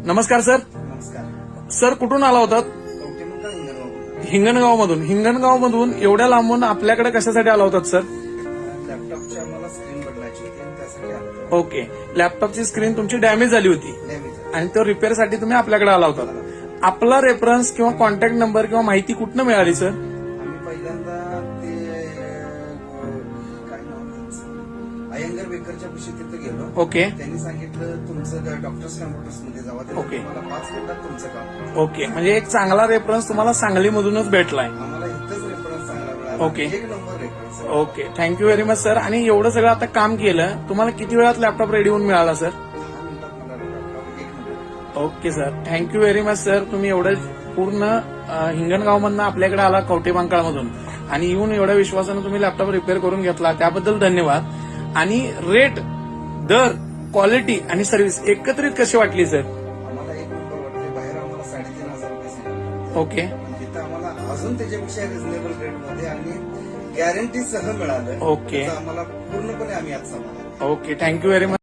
नमस्कार सर. नमस्कार. सर कुठून आला होतात? कवठेमंकाळ हिंगणगाव. हिंगणगावमधून. हिंगणगावमधून एवढ्या लांबून आपल्याकडे कशासाठी आला होतात सर? लॅपटॉपची आम्हाला स्क्रीन बदलायची होती आणि त्यासाठी आलो. ओके. लॅपटॉपची स्क्रीन तुमची डॅमेज झाली होती डॅमेज आणि तो रिपेअरसाठी तुम्ही आपल्याकडे आला होता. आपला रेफरन्स किंवा कॉन्टॅक्ट नंबर किंवा माहिती कुठनं मिळाली सर? आम्ही पहिल्यांदा ते काय नाव त्यांचं अयंगर बेकरच्या पाशी तिथे गेलो. ओके. त्यांनी सांगितलं तुमचं डॉक्टर्स कम्प्युटर्स मध्ये जावा. ओके. मला 5 मिनिटात तुमचं काम. ओके. म्हणजे एक चांगला रेफरन्स तुम्हाला सांगलीमधूनच भेटलाय. आम्हाला इथंच रेफरन्स चांगला मिळाला. Okay. 1 number reference. Okay. Thank you very much sir. आणि एवढं सगळं आता काम केलं, तुम्हाला किती वेळात लॅपटॉप रेडी होऊन मिळाला सर? 10 मिनिटात मला laptop 1 number. Okay sir. Thank you very much sir. तुम्ही एवढं पूर्ण हिंगणगावमधनं आपल्याकडे आला कवठेमंकाळमधून आणि येऊन एवढ्या विश्वासानं तुम्ही लॅपटॉप रिपेअर करून घेतला त्याबद्दल धन्यवाद. आणि रेट, दर, क्वालिटी आणि सर्व्हिस एकत्रित कशी वाटली सर? आम्हाला 1 नंबर वाटते. बाहेर आम्हाला 3,500 रुपये सांगितले. ओके. तिथं आम्हाला अजून त्याच्यापेक्षा रिझनेबल रेटमध्ये आणि गॅरंटी सह मिळालं. ओके. त्याचा आम्हाला पूर्णपणे आम्ही आज समाधानी. ओके. Thank you very much.